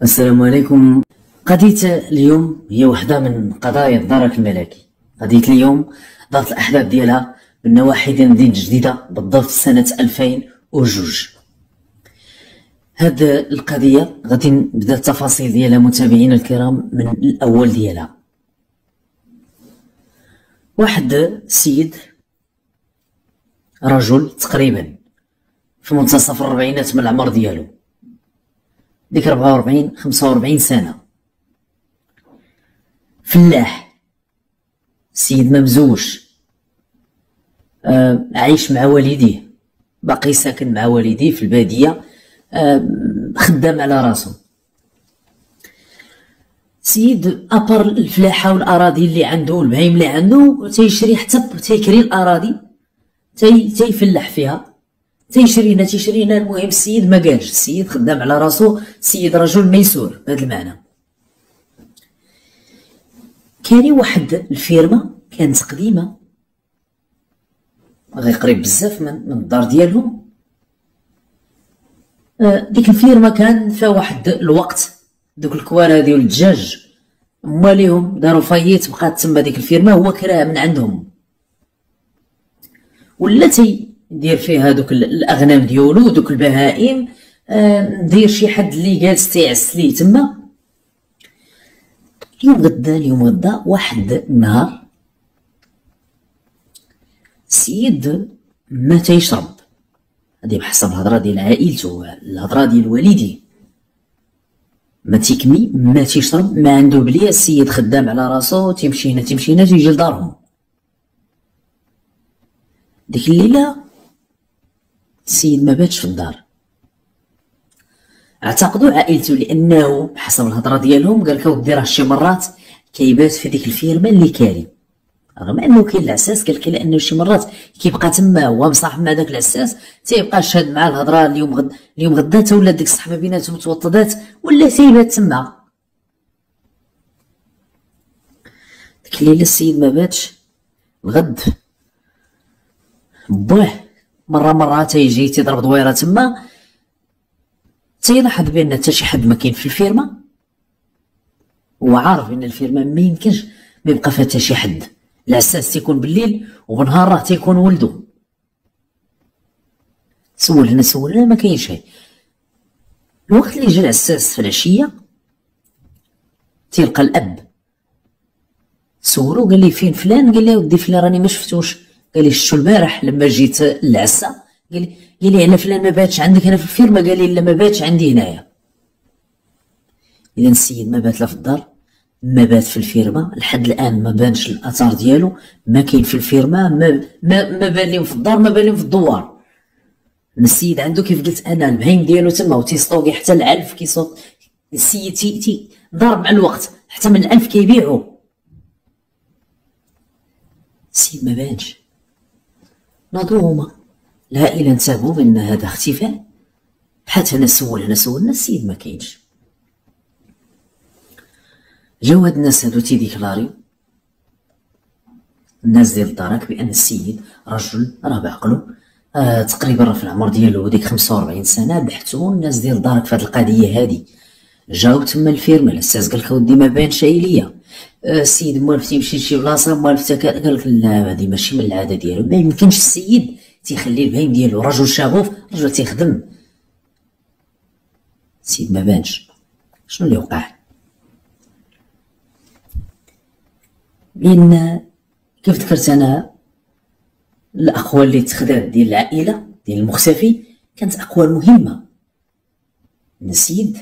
السلام عليكم. قضية اليوم هي وحدة من قضايا الدرك الملكي. قضية اليوم دارت الأحداث ديالها بالنواحي ديال مدينة جديدة بالضبط سنة 2002. هاد القضية غادي نبدا التفاصيل ديالها متابعينا الكرام من الأول ديالها. واحد السيد رجل تقريبا في منتصف الربعينات من العمر ديالو، ديك 44 45 سنة، فلاح، سيد ما مزوج، عايش مع والديه، باقي ساكن مع والديه في البادية، خدام على راسو. سيد ابر الفلاحة والاراضي اللي عنده والبهايم اللي عنده تيشري، حتى تيكري الاراضي تيفلح فيها، تيشرينا. المهم السيد ما قالش، السيد خدام على راسو، السيد رجل ميسور بهذا المعنى. كاين واحد الفيرما كانت قديمه غير قريب بزاف من الدار ديالهم. ديك الفيرما كان فيها واحد الوقت دوك الكوار هادي والدجاج مواليهم داروا فايت، بقات تما ديك الفيرما، هو كراها من عندهم ولا تيدير فيها دوك الاغنام ديالو دوك البهائم، دير شي حد اللي جالس تيعس ليه تما. اليوم غدا واحد النهار السيد ما تيشرب، هادي بحسب الهضره ديال عائلته، الهضره ديال والديه، ما تيكمي، ما تيشرب، ما عنده بليه. السيد خدام على راسو، تيمشي هنا تيجي لدارهم. ديك الليله السيد ما باتش في الدار، اعتقدوا عائلته، لانه بحسب الهضره ديالهم قال لك اودي راه شي مرات كيبات في ديك الفيرما اللي كاري، رغم انه كاين العساس. قال لك لانه شي مرات كيبقى تما هو مصاحب مع داك العساس، تيبقى شاد مع الهضره. اليوم غدا تا ولات ديك الصحبه بيناتهم توطدات، ولا تيبات تما. ديك الليله السيد ما باتش. الغد بواه مره تيجي تيضرب دويره تما، تيلاحظ بان حتى شي حد ما كاين في الفيرما. هو عارف ان الفيرما ما يمكنش ما يبقى فيها حتى شي حد، العساس تيكون بالليل وبنهار راه تيكون ولدو. سول هنا ما كاينش شي. الوقت اللي جا العساس في العشيه تيلقى الاب، سولو قال لي فين فلان؟ قال لي ودي فلان راني ما شفتوش. قال لي شفتو البارح لما جيت للعسا. قال لي على فلان ما باتش عندك هنا في الفيرما؟ قال لي لا ما باتش عندي هنايا. اذا السيد ما بات لا في الدار ما بات في الفيرما، لحد الان ما بانش الاثار ديالو، ما كاين في الفيرما، ما بان لهم في الدار، ما بان لهم في الدوار. السيد عنده كيف قلت انا البهيم ديالو تما، وتيسطوكي حتى العلف كيصوت. السيد تي ضارب مع الوقت حتى من العلف كيبيعو. السيد ما بانش. ناضو هما العائله انتبهوا بان هذا اختفاء. بحال هنا سولنا السيد ما كاينش. جاو هاد الناس هادو تيديكلاريو، الناس ديال الدرك، بان السيد رجل راه بعقلو، تقريبا راه في العمر ديالو ديك 45 سنه. بحثوا الناس ديال الدرك في هاد القضيه هادي، جاو تما الفيرما. الاستاذ قال لك اودي ما بانش ليا. السيد موالف تيمشي لشي بلاصه، موالف قال لك لا هادي ماشي من العاده ديالو، ما يمكنش السيد تيخلي البهيم ديالو، رجل شغوف، رجل تيخدم. السيد ما بانش. شنو اللي وقع؟ لان كيف ذكرت انا الاقوال اللي تخدات ديال العائله ديال المختفي كانت اقوال مهمه. السيد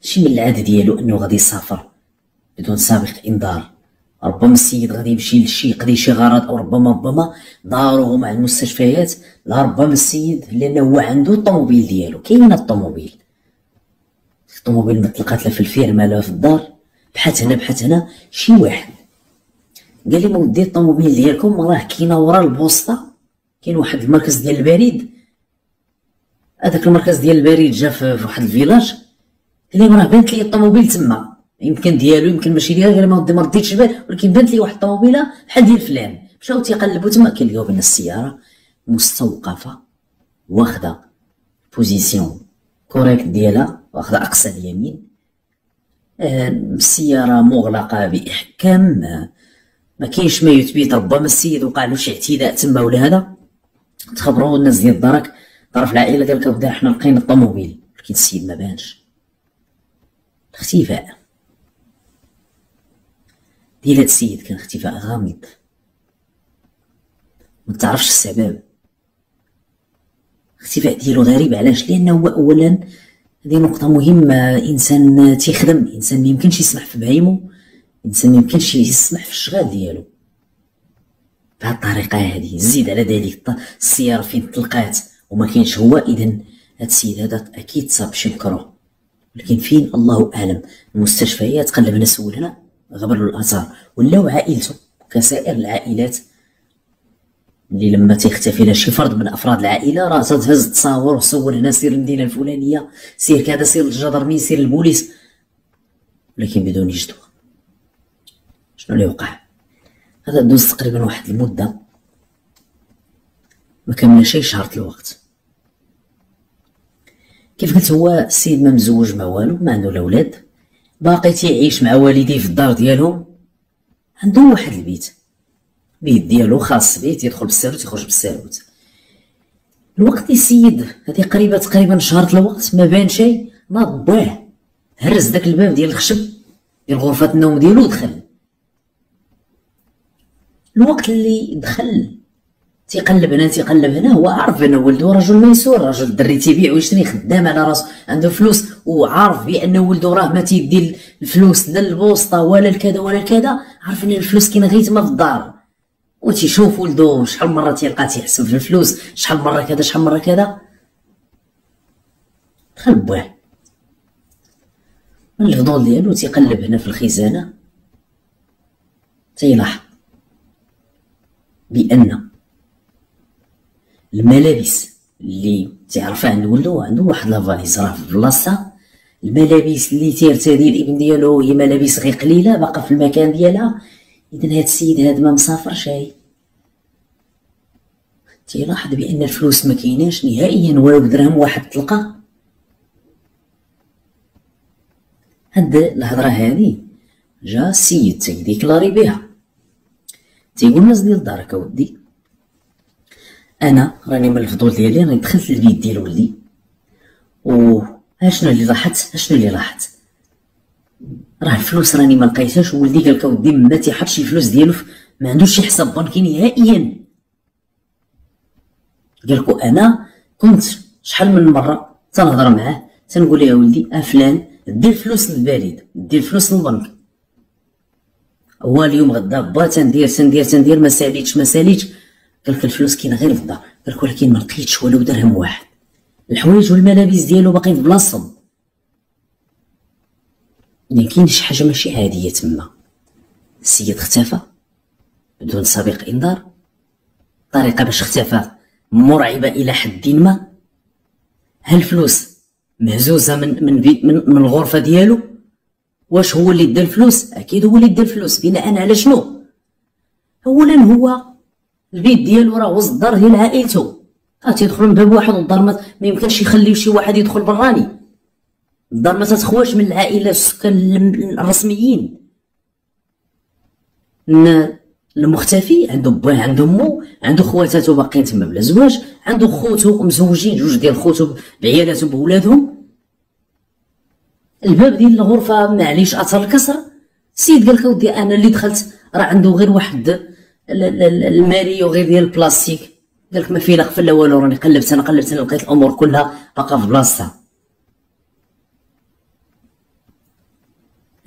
ماشي من العاده ديالو انه غادي يسافر بدون سابق انذار. ربما السيد غادي يمشي لشي يقضي شي غرض، او ربما داروه مع المستشفيات، لا ربما السيد لانه هو عنده الطوموبيل ديالو. كاينه الطوموبيل ما تلقات لا في الفيرما لا في الدار. بحث هنا شي واحد قال لي ما ودي الطوموبيل ديالكم راه كاينه ورا البوسطه، كاين واحد المركز ديال البريد. هذاك المركز ديال البريد جا في واحد الفيلاج. قال لي راه بانت لي الطوموبيل تما، يمكن ديالو يمكن ماشي ديالو. قال لي ما رديتش البال، ولكن بانت لي واحد الطوموبيله بحال ديال فلان. مشاو تيقلبوا تما، كيلقاو بان السياره مستوقفه، واخده بوزيسيون كوريكت ديالها، واخده اقصى اليمين، السيارة مغلقة بإحكام، ما كاينش ما يثبت، ربما السيد وقع له شي اعتداء تما ولا هذا، تخبروا الناس ديال الدرك، طرف العائلة قالك أودا حنا لقينا الطوموبيل، ولكن السيد ما بانش. الاختفاء ديال هاد السيد كان اختفاء غامض، ما تعرفش السبب. الاختفاء ديالو غريب، علاش؟ لانه هو اولا، هذه نقطة مهمة، انسان تيخدم، انسان ميمكنش يسمح في بعيمو، انسان ميمكنش يسمح في الشغال ديالو بهاد الطريقة هذه. زيد على ذلك السيارة فين تلقات وما كاينش هو، اذا هاد السيد هذا اكيد صاب بشي مكروه، ولكن فين الله اعلم. المستشفيات قلبنا سولنا غبروا الاثار، ولاو عائلته كسائر العائلات اللي لما تيختفي لها شي فرد من افراد العائله راه تهز تصاور وصور هنا، سير المدينه الفلانيه، سير كذا، سير للجدرمي، سير للبوليس، ولكن بدون جدوى. شنو اللي وقع؟ هذا دوز تقريبا واحد المده ما كمل شي شهر الوقت. كيف قلت هو السيد ما مزوج ما والو، ما عنده لا ولاد، باقي تيعيش مع والديه في الدار ديالهم، عندهم واحد البيت ديالو خاص بيه، تيدخل بالساروت يخرج بالساروت. الوقت السيد هذه قريبه تقريبا شهر الوقت ما بان شيء، ناض بواه هرس داك الباب ديال الخشب ديال غرفه النوم ديالو ودخل. الوقت اللي دخل تيقلب هنا هو عارف انه ولدو رجل ميسور، رجل الدري تيبيع ويشري، خدام على راسو، عنده فلوس، وعارف بان ولدو راه ما تيدي الفلوس لا البوسطه ولا الكذا ولا الكذا، عارف ان الفلوس كاينه غير تما في الدار، وتيشوف ولدو شحال مره تيلقى تيحسب في الفلوس، شحال مره كذا شحال مره كذا. دخل بواه من الفضول ديالو تيقلب هنا في الخزانه، تيلاحظ بان الملابس اللي تعرفها عند ولدو، عنده واحد لافاليز راه في بلاصتها، الملابس اللي تيرتدي الابن ديالو هي ملابس غير قليله باقا في المكان ديالها. اذا هاد السيد هذا ما مسافرش، تيلاحظ بان الفلوس ما كايناش نهائيا، ولا بدرهم واحد تلقى. هاد الهضره هذه جا السيد تيديكلاري بها، تيقول الناس ديال الدار اودي انا راني من الفضول ديالي راني دخلت للبيت ديال ولدي، و شنو اللي لاحظت راه الفلوس راني ما لقيتهاش، وولدي قالك اودي ما تيحطش الفلوس ديالو، ما عندوش شي حساب بنكي نهائيا. قالكو انا كنت شحال من مره تنهضر معاه تنقول له يا ولدي فلان دير فلوس للبريد، دير فلوس للبنك، هو اليوم غدا با تندير ما ساليتش. قالك الفلوس كاينه غير في الدار، قالك ولكن ما لقيتش ولو درهم واحد، الحوايج والملابس ديالو باقيين في بلاصتهم. اذا كاين شي حاجه ماشي عاديه تما. السيد اختفى بدون سابق انذار، طريقه باش اختفى مرعبه الى حد ما. هل الفلوس مهزوزه من الغرفه ديالو؟ واش هو اللي دا الفلوس؟ اكيد هو اللي دا الفلوس. بناء على شنو؟ اولا هو البيت ديالو راه وسط الدار ديال عائلته، تيدخلوا من باب واحد، والدار ما يمكنش يخليو شي واحد يدخل براني، الدار ما تتخواش من العائله السكان الرسميين. المختفي عنده باه، عنده مو، عنده خواتاتو باقيين تما بلا زواج، عنده خوتو مزوجين، جوج ديال خوتو بعيالاتهم بولادهم. الباب ديال الغرفه معليش اثر الكسر. السيد قالك اودي انا اللي دخلت راه عنده غير واحد الماريو غير ديال البلاستيك، قالك ما فيه لا قفل لا والو، راني قلبت انا لقيت الامور كلها باقا في بلاصتها.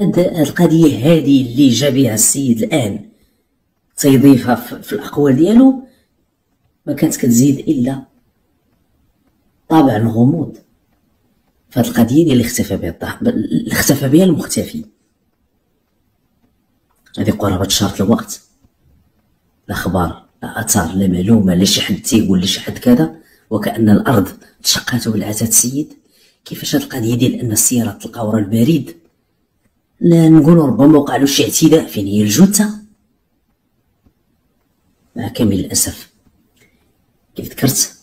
هاد القضيه هذه اللي جا بها السيد الان تيضيفها في الاقوال ديالو ما كانت كتزيد الا طابع الغموض فهاد القضيه ديال اللي اختفى بها المختفي. هذه قرابه شهر الوقت، لا اخبار لا اثار لا معلومه، لا شي حد تيقول لا شي حد كذا، وكأن الارض تشقات وبلعات السيد. كيفاش هاد القضيه ديال ان السياره تلقى ورا البريد؟ لا نقولوا ربما وقع له شي اعتداء، فين هي الجثه؟ مع كامل الاسف كيف ذكرت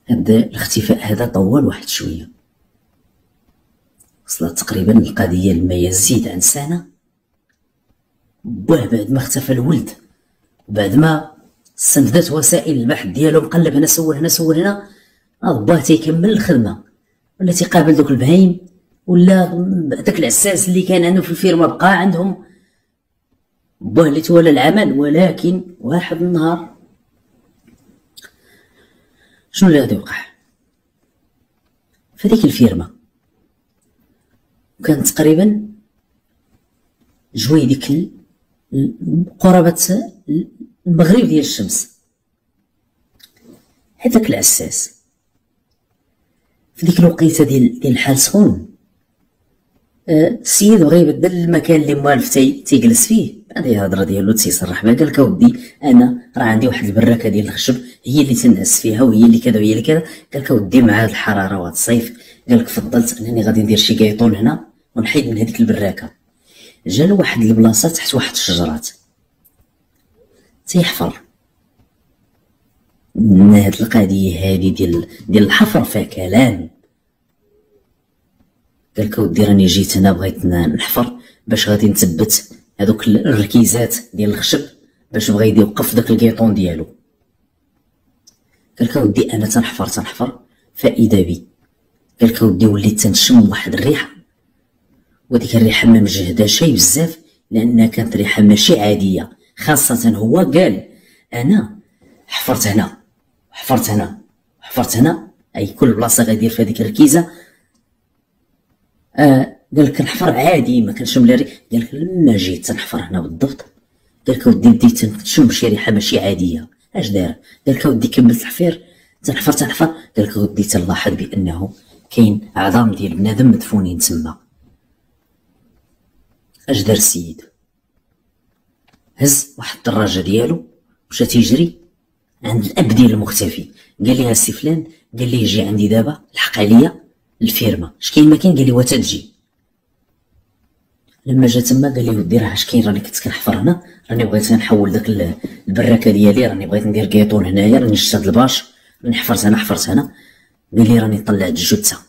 هاد الاختفاء هذا طول واحد شويه، وصلت تقريبا القضيه لما يزيد عن سنه. باه بعد ما اختفى الولد، بعد ما استنفذت وسائل البحث ديالو، مقلب هنا سول هنا سول هنا، باه تيكمل الخدمه ولا تيقابل دوك البهايم، ولا داك العساس اللي كان عنده في الفيرما بقى عندهم، باه اللي تولى العمل. ولكن واحد النهار شنو اللي غادي يوقع في ديك الفيرما؟ كانت تقريبا جوي ديك قرابة المغرب ديال الشمس. هذاك العساس في ديك الوقيته ديال الحال سخون، السيد بغى يبدل المكان اللي موالف تيجلس فيه. هذه الهضره ديالو تيصرح بها، قالك اودي انا راه عندي واحد البراكه ديال الخشب هي اللي تنعس فيها، وهي اللي كذا وهي اللي كذا. قالك اودي مع هاد الحراره وهاد الصيف، قالك فضلت انني غادي ندير شي كيطون هنا ونحيد من هذيك البراكه. جا لواحد البلاصه تحت واحد الشجرات تيحفر. هاد القضيه هادي ديال الحفر فيها كلام. قالك اودي راني جيت هنا بغيت نحفر باش غادي نثبت هذوك الركيزات ديال الخشب باش بغا يوقف داك الكيطون ديالو. قالك اودي انا تنحفر فاذا بي، قالك اودي وليت تنشم واحد الريحه، وديك الريحه ما مجهده شي بزاف لانها كانت ريحه ماشي عاديه. خاصه هو قال انا حفرت هنا حفرت هنا حفرت هنا، اي كل بلاصه غادير في هذيك الركيزه. قالك نحفر عادي ما كنشم لا ريحه. قالك لما جيت تنحفر هنا بالضبط، قالك اودي بديت تنشم شي ريحه ماشي عاديه. اش داير؟ قالك اودي كملت الحفير تنحفر. قالك اودي تنلاحظ بانه كاين عظام ديال بنادم مدفونين تما. اش دار السيد؟ هز واحد الدراجه ديالو مشى تيجري عند الاب ديال المختفي. قال لي السي فلان، قال لي جي عندي دابا الحق عليا الفيرما، اش كاين ما كاين؟ قال لي وتتجي. لما جا تما قال لي ودي راه اش كاين، راني كنت كنحفر هنا، راني بغيت نحول داك البراكه ديالي، راني بغيت ندير كيطون هنايا، راني شفت هاد الباش، راني حفرت هنا. قال لي راني طلعت الجثه.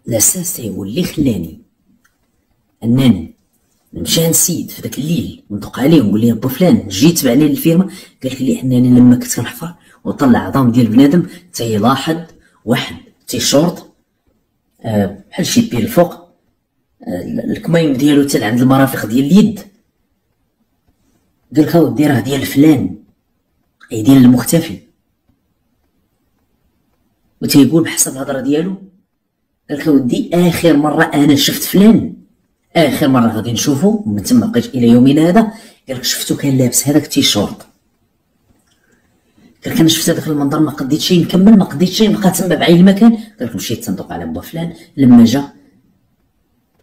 الاساس تيقول لي خلاني انني نمشي عند السيد في داك الليل وندق عليه ونقول ليه با فلان جيت تبع لي للفيرما. قال لي انني لما كنت كنحفر وطلع عظام ديال بنادم تيلاحظ واحد تيشورط بحال شي بير الفوق، الكميم ديالو حتى عند المرافق ديال اليد. قال لك اودي راه ديال فلان، اي ديال المختفي. وتيقول بحسب الهضره ديالو، قال لك اودي اخر مره انا شفت فلان، اخر مره غادي نشوفو من تما بقيت الى يومنا هذا. قال لك شفتو كان لابس هذاك التيشورت. قال لك انا شفت هذاك المنظر ما قديتش نكمل، ما قديتش نبقى تما بعين المكان. قال لك مشيت تندق على با فلان. لما جا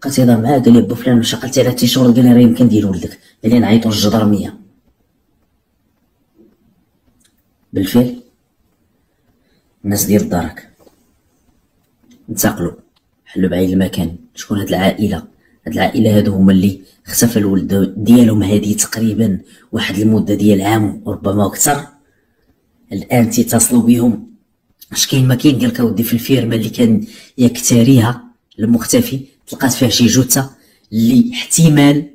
بقيت يهضر معاه، قال لي با فلان واش عقلتي على التيشورت؟ قال لي راه يمكن ديال ولدك. قال لي نعيطو للجدرميه. بالفعل الناس ديال الدرك انتقلوا حلوا بعين المكان. شكون هاد العائله؟ هاد العائله هادو هما اللي اختفى الولد ديالهم هادي تقريبا واحد المده ديال عام وربما اكثر. الان تيتصلوا بهم اش كاين ما كاين. قال لك اودي في الفيرما اللي كان يكتريها المختفي تلقات فيها شي جثه اللي احتمال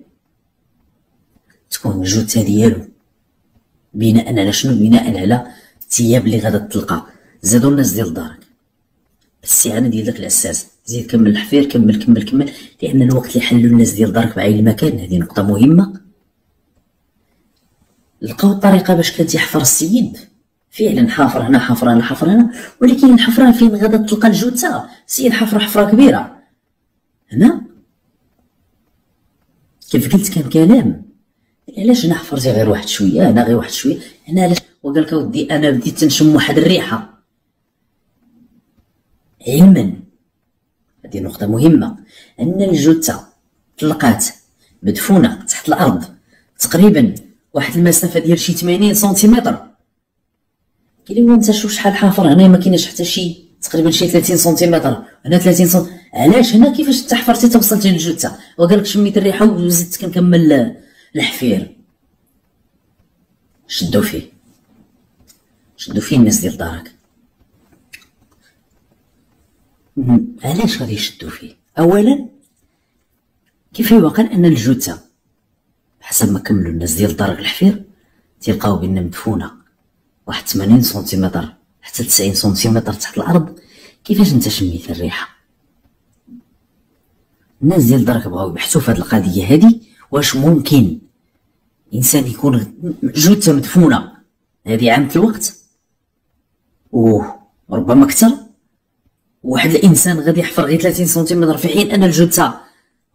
تكون الجثه ديالو. بناء على شنو؟ بناء على الثياب اللي غادا تلقى. زادوا الناس ديال دارك الاستعانه ديال داك العساس. زيد كمل الحفير، كمل لان الوقت اللي حلوا الناس ديال دارك بعين المكان. هذه نقطه مهمه. لقاو الطريقه باش كان تيحفر السيد. فعلا حافر هنا حافر هنا، ولكن الحفره فين غادا تلقى الجثه؟ السيد حفره كبيره هنا. كيف قلت كان كلام علاش هنا حفرتي غير واحد شويه، هنا غير واحد شويه، هنا علاش؟ وقال لك اودي انا بديت تنشم واحد الريحه. علما هذه نقطه مهمه ان الجثه تلقات مدفونه تحت الارض تقريبا واحد المسافه ديال شي 80 سنتيمتر. قال لي وانت شوف شحال حافر هنا؟ ما كاينش حتى شي تقريبا شي 30 سنتيمتر، هنا 30 سم. علاش هنا؟ كيفاش انت حفرتي توصلتي للجثه؟ وقال لك شميت الريحه وزدت كنكمل الحفير. شدوا فيه الناس ديال دارك. علاش غادي يشدوا فيه؟ اولا كيف يوقع ان الجثه حسب ما كملوا الناس ديال دار الحفير تلقاو بان مدفونه واحد 80 سنتيمتر حتى 90 سنتيمتر تحت الارض. كيفاش انت شميت الريحه؟ الناس ديال الدرك بغاو يبحثوا في هذه القضيه هذه، واش ممكن انسان يكون جثه مدفونه هذه عامة الوقت وربما اكثر، واحد الانسان غادي يحفر غير 30 سنتيمتر في حين ان الجثه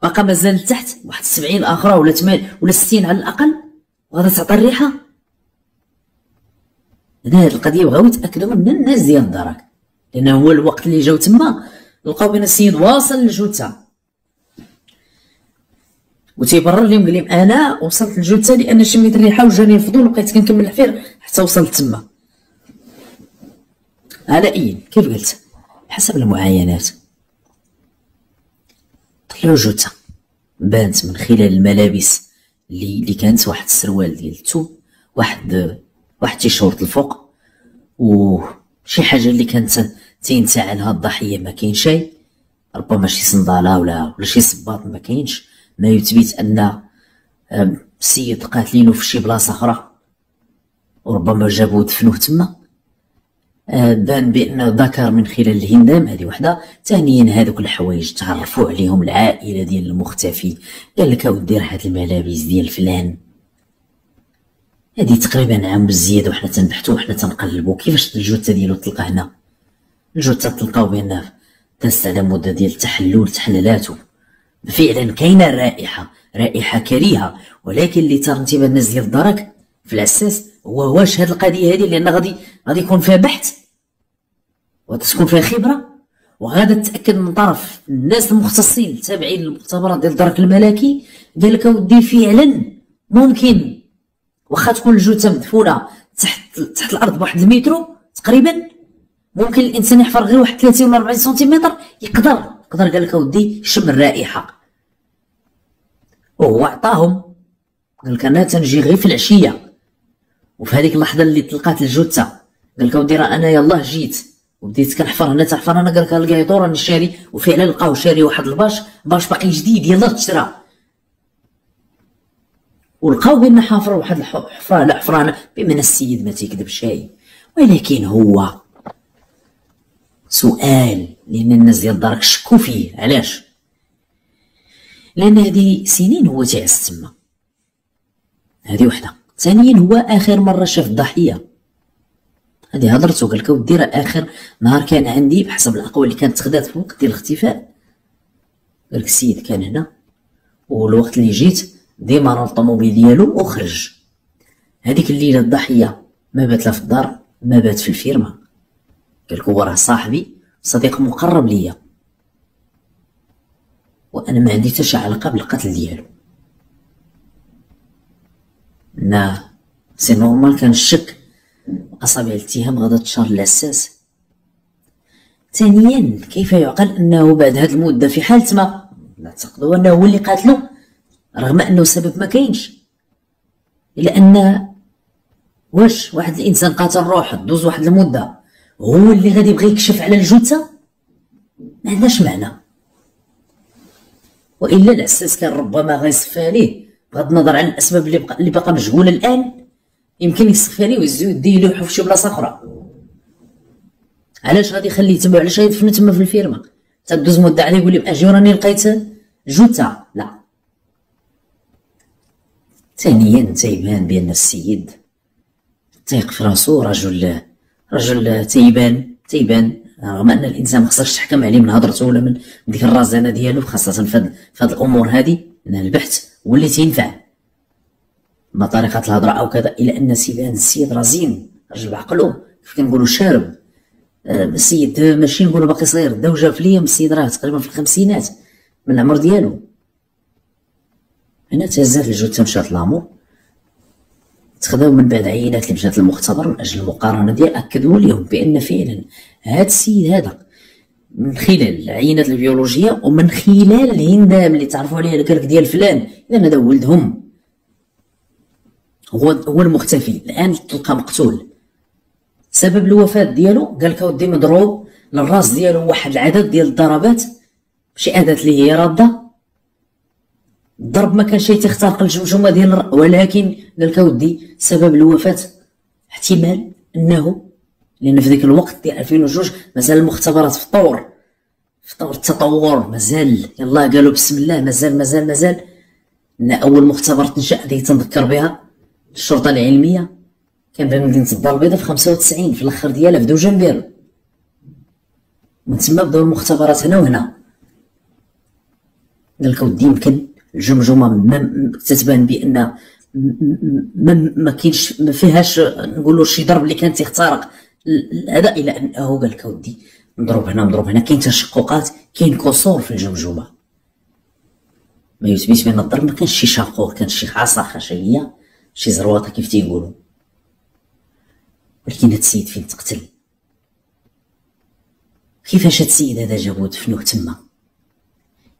باقا مازال تحت واحد 70 اخرى ولا 8 ولا 60 على الاقل، وغادا تعطي الريحه. هذه القضيه بغاو يتاكدوا من الناس ديال الدرك، لان هو الوقت اللي جاو تما لقاو بين السيد واصل للجثه وتيبرر لهم قال لهم انا وصلت للجثه لان شميت الريحه وجاني الفضول وبقيت كنكمل الحفير حتى وصلت تما. على اي كيف قلت حسب المعاينات طلعوا جثه بانت من خلال الملابس اللي كانت واحد السروال ديال الثوب، واحد تيشورت الفوق، وشي حاجه اللي كانت تينتاع لها الضحيه ما كاين شيء، ربما شي صنداله ولا شي صباط ما كاينش ما يثبت ان السيد قاتلينه في شي بلاصه اخرى وربما جابوه دفنوه تما. بان بانه ذكر من خلال الهندام، هذه وحده. ثانيا هذوك الحوايج تعرفوا عليهم العائله ديال المختفي، قال لك اودي راه هاد الملابس ديال فلان هذه تقريبا عام بزياده وحنا تنبحثوا وحنا تنقلبوا كيفاش الجثه ديالو تلقى هنا. الجثه تلقاو بان دازت على مده ديال التحلل تحللاته فعلا كاينه رائحه كريهه، ولكن اللي ترى انتباه الناس ديال الدرك في الاساس هو واش هاد القضيه هذه، لان غادي يكون فيها بحث وتكون فيها خبره وغادا تتاكد من طرف الناس المختصين التابعين للمختبرات ديال الدرك الملكي. قال لك اودي فعلا ممكن واخا تكون الجثه مدفونه تحت الارض بواحد المترو تقريبا، ممكن الانسان يحفر غير واحد 30 ولا 40 سنتيمتر يقدر قال لك اودي شم الرائحه. وهو عطاهم قال لك انا تنجي غير في العشيه، وفي هذيك اللحظه اللي تلقات الجثه قال لك اودي راه انا يلاه جيت وبديت كنحفر هنا تحفر انا. قال لك القيطور راني شاري، وفعلا لقاو شاري واحد الباش باقي جديد يلاه تشرى، ولقاو بان حافر واحد الحفره لا حفرانه بمن السيد ما تيكذب شيء. ولكن هو سؤال لان الناس ديال الدرك شكوا فيه. علاش؟ لان هذه سنين هو تعس تما، هذه وحده. ثانيا هو اخر مره شاف الضحيه، هذه هضرته قال لك ودي راه اخر نهار كان عندي بحسب الاقوال اللي كانت تخدات في وقت ديال الاختفاء، قال لك السيد كان هنا والوقت اللي جيت ديما الطوموبيل ديالو وخرج. هذيك الليله الضحيه ما بات لا في الدار ما بات في الفيرما. قال لك هو راه صاحبي صديق مقرب ليا وانا ما عندي حتى شي علاقه بالقتل ديالو. لا سي نورمال كان الشك اصابع الاتهام غادا تشار للاساس. ثانيا كيف يعقل انه بعد هذه المده في حاله ما نعتقدوا انه هو اللي قاتلو رغم انه السبب ما كاينش، لان واش واحد الانسان قاتل روح دوز واحد المده هو اللي غادي يبغي يكشف على الجثه؟ ما عندهاش معنى. والا العساس كان ربما غيصفى ليه بغض النظر عن الاسباب اللي باقا مجهوله الان، يمكن يصفى ليه ويزيدو يديلو يحف شي بلاصه اخرى. علاش غادي يخليه تما؟ علاش غيدفنو تما في الفيرما تدوز مده عليه يقول لهم اجي راني لقيت جثه؟ لا. ثانيا تيبان بان السيد تيق في راسو رجل تيبان رغم ان الانسان ما خصكش تحكم عليه من هضرته ولا من ديك الرزانه ديالو، خاصه في هاد الامور هذه ان البحث هو اللي تينفع ما طريقه الهضره او كذا. الى ان السيد رزين رجل بعقلو كيف كنقولوا شارب. السيد ماشي نقولوا باقي صغير دا وجا في ليام، السيد راه تقريبا في الخمسينات من العمر ديالو. هنا تهزات الجثه مشات لامور، تخداو من بعد عينات اللي مشات للمختبر من اجل المقارنه ديال اكدوا لهم بان فعلا هذا السيد هذا من خلال العينات البيولوجيه ومن خلال الهندام اللي تعرفوا عليه الكرك ديال فلان، اذا هذا ولدهم هو المختفي. الان تلقى مقتول سبب الوفاه ديالو قال لك اودي مضروب للراس ديالو واحد العدد ديال الضربات بشي اداه اللي هي راده. الضرب ما كانش تيخترق الجمجمه ديال ولكن قال لك اودي سبب الوفاه احتمال انه، لان في ذاك الوقت ديال 2002 مازال المختبرات في طور التطور، مازال يلا قالوا بسم الله، مازال ان اول مختبر تنشا هذه تنذكر بها الشرطه العلميه كان بمدينه الدار البيضاء في 95 في الاخر ديالها في دوجنبير. من تما بداو المختبرات هنا وهنا. قال لك ودي يمكن الجمجمه تتبان بان ما كاينش ما فيهاش نقولوا شي ضرب اللي كان تيخترق هذا، الى انه قال لك ودي مضروب هنا كاين تشققات، كاين كسور في الجمجمه. ما يثبت بان الضرب ما كانش شي شاقوق، كان شي عصا خشبيه، شي زرواطه كيف تيقولوا. ولكن هاد السيد فين تقتل؟ كيفاش هاد السيد هذا جابوه دفنوه تما؟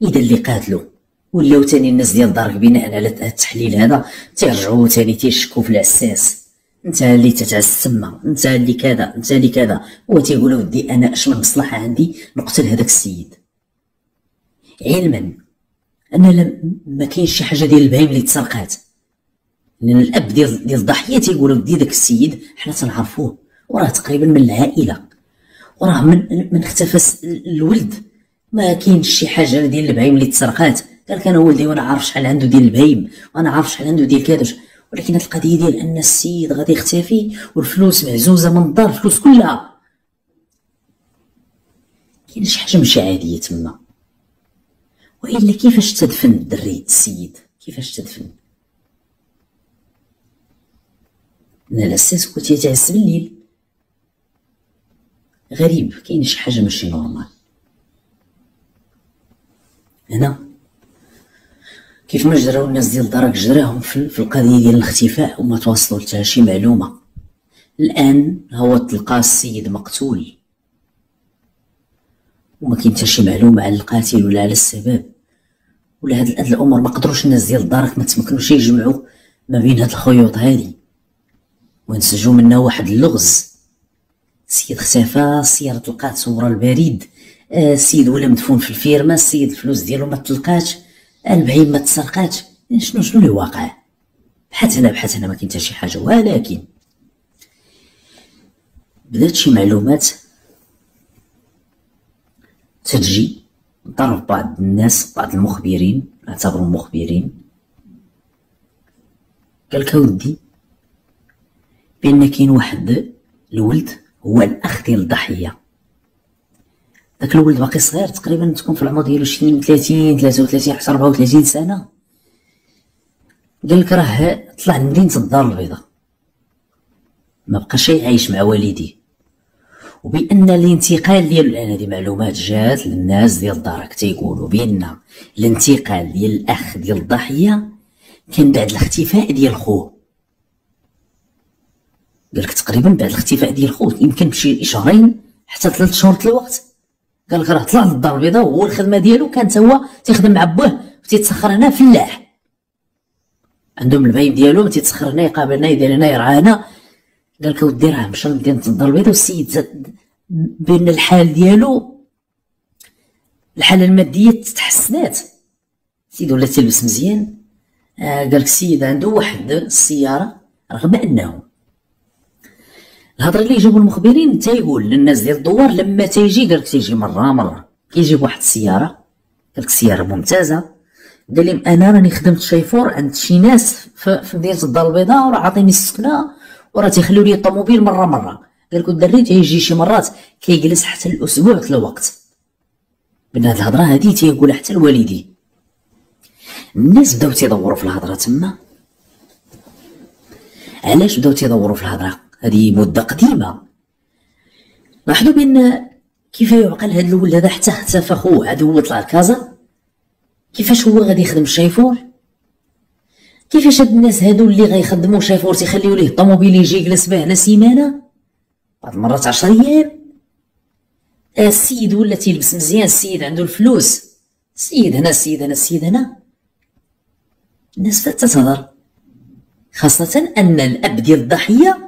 اذا اللي قاتلو ولاو تاني الناس ديال دارك بناء على التحليل هذا تيرجعوا تاني تيشكوا في العساس، انت اللي تتعس تما، انت اللي كذا، انت اللي كذا. هو تيقول ودي انا اش من مصلحه عندي نقتل هذاك السيد، علما ان ما كاينش شي حاجه ديال البهيم اللي تسرقات. لان الاب ديال الضحيه تيقول ودي داك السيد حنا تنعرفوه وراه تقريبا من العائله، وراه من اختفى الولد ما كاينش شي حاجه ديال البهيم اللي تسرقات. قال لك انا ولدي وانا عارف شحال عنده ديال البهيم وانا عارف شحال عنده ديال كذا. ولكن هاد القضيه ديال ان السيد غادي يختفي والفلوس معزوزه من الدار، الفلوس كلها، كاين شي حاجه ماشي عاديه تما. والا كيفاش تدفن الدري السيد؟ كيفاش تدفن؟ انا الاساس كنت يتعس بالليل، غريب، كاين شي حاجه ماشي نورمال هنا. كيف ما جراو الناس ديال دارك جراهم في القضيه ديال الاختفاء وما توصلوا حتى شي معلومه. الان هو تلقى السيد مقتول وما كاين حتى شي معلومه على القاتل ولا على السبب ولا هاد الامور. ما قدروش الناس ديال دارك ما تمكنوش يجمعوا ما بين هاد الخيوط هادي ونسجوا منها واحد اللغز. السيد اختفى، السياره تلقات ورا البريد، السيد ولا مدفون في الفيرما، السيد الفلوس ديالو ما تلقاتش، البهيم ما تسرقاتش. شنو اللي واقع؟ بحال هنا ما كاين حتى شي حاجه. ولكن بدات شي معلومات تجي من طرف بعض الناس، بعض المخبرين، نعتبرهم مخبرين. قال لك اودي بان كاين واحد الولد هو الاخ ديال الضحيه. داك الولد باقي صغير، تقريبا تكون في العمر ديالو شي 32 33 حتى 34 سنه. قال لك راه طلع من مدينه الدار البيضاء، ما بقاش عايش مع والديه، وبان الانتقال ديالو، لان هذه معلومات جات للناس ديال دارك تيقولوا بان الانتقال ديال الاخ ديال الضحيه كان بعد الاختفاء ديال خوه. قال لك تقريبا بعد الاختفاء ديال خوه يمكن بشي شهرين حتى 3 شهور الوقت. قال لك راه طلع للدار البيضاء وهو الخدمه ديالو كانت هو تيخدم مع بوه وتيتسخر هنا فلاح، عندهم البهيم ديالو ما تيتسخر هنا، يقابل هنا، يدير هنا، يرعى هنا. قال لك اودي راه مشى لمدينه الدار البيضاء والسيد بان الحال ديالو، الحاله الماديه تحسنات، السيد ولا تلبس مزيان. قال لك السيد عنده واحد السياره، رغم انه الهضره اللي جابوا المخبرين تيقول للناس ديال الدوار لما تيجي، قال لك تيجي مره كيجيب واحد السياره، قال لك السياره ممتازه. قال لهم انا راني خدمت شيفور عند شي ناس في مدينه الدار البيضاء وراه عاطيني السكنه وراه تيخليو لي الطوموبيل مره. قال لك الدري تيجي شي مرات كيجلس حتى الاسبوع في الوقت. من هاد الهضره هادي تيقولها حتى الوالدين. الناس بداو تيدوروا في الهضره تما. علاش بداو تيدوروا في الهضره؟ هذه مده قديمه. لاحظوا بان كيف يعقل هذا الولد هذا حتى اختفى خوه، هذا هو طلع لكازا، كيفاش هو غادي يخدم الشيفور؟ كيفاش هاد الناس هادو اللي غيخدموا شيفور تيخليو ليه الطوموبيل يجي يجلس به على سيمانه، بعض المرات 10 ايام؟ السيد ولا تيلبس مزيان، السيد عنده الفلوس، السيد هنا، السيد هنا، السيد هنا. الناس فات تتهضر، خاصة أن الأب ديال الضحية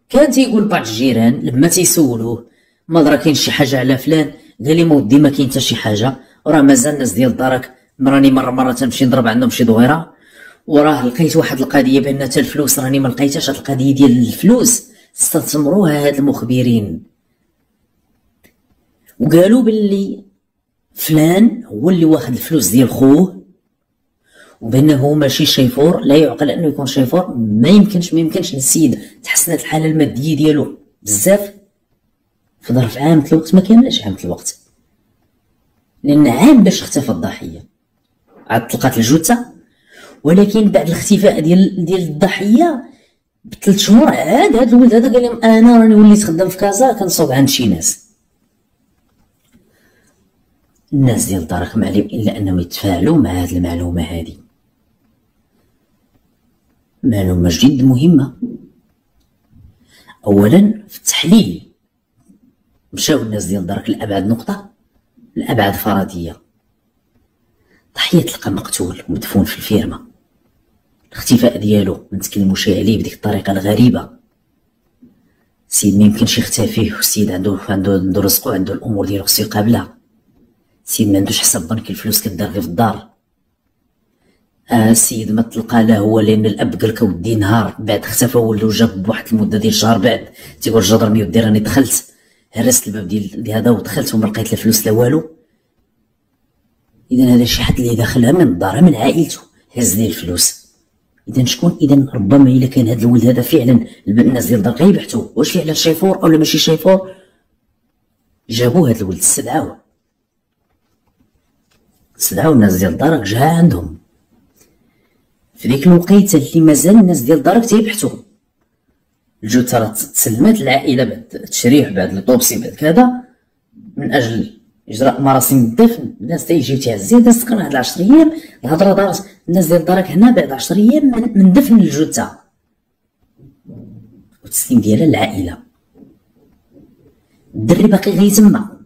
كان تيقول بعض الجيران لما تيسولوه ما راه كاين شي حاجه على فلان، قال لي ما ودي ما كاين حتى شي حاجه، وراه مازال الناس ديال دارك راني مره تنمشي نضرب عندهم شي دويره، وراه لقيت واحد القضيه بان حتى الفلوس راني ما لقيتهاش. هاد القضيه ديال الفلوس استثمروها هاد المخبرين وقالوا باللي فلان هو اللي واخد الفلوس ديال خوه، وبانه ماشي شيفور، لا يعقل انه يكون شيفور. ما يمكنش السيد تحسنت الحاله الماديه ديالو بزاف في ظرف عام الوقت، ما كاملش عام الوقت، لان عام باش اختفى الضحيه عاد طلقات الجثه. ولكن بعد الاختفاء ديال الضحيه ب3 شهور عاد هذا الولد هذا قال لهم انا راني وليت خدام في كازا كنصوب عند شي ناس. الناس ديال دارك ما عليهم الا انهم يتفاعلوا مع هذه المعلومه هذه. معلومه جد مهمه. اولا في التحليل مشاو الناس ديال دارك لابعد نقطه، لابعد فرضيه. ضحيه تلقى مقتول مدفون في الفيرما، الاختفاء ديالو ما نتكلموش عليه بديك الطريقه الغريبه. السيد ما يمكنش يختفي، والسيد عنده رزقو، عنده الامور ديالو خصو يقابلها. السيد ما عندوش حساب بنكي، الفلوس كدار غير في الدار. السيد ما تلقى لا هو، لان الاب قالك اودي نهار بعد اختفى ولدو جاب بواحد المده ديال شهر بعد تيقول جدرني ودي راني دخلت هرست الباب ديال هذا ودخلت وما لقيت لا فلوس لا والو. اذا هذا شي حد اللي داخلها من الدار من عائلته هز ليه الفلوس. اذا شكون؟ اذا ربما الا كان هذا الولد هذا فعلا الناس ديال الدار غيبحثوا واش فعلا شيفور او لا ماشي شيفور، جابوا هذا الولد استدعاوه الناس ديال دارك جا عندهم في ديك الوقيته اللي مازال الناس ديال دارك تيبحثوا. الجثه راه تسلمت العائله بعد التشريح بعد الاوتوبسي بعد كذا من اجل اجراء مراسم الدفن. الناس تيجيو تعزي داز تقرا واحد 10 ايام. الهضره دارت الناس ديال دارك هنا بعد 10 ايام من دفن الجثه والتسليم ديالها للعائله. الدري باقي غير تما،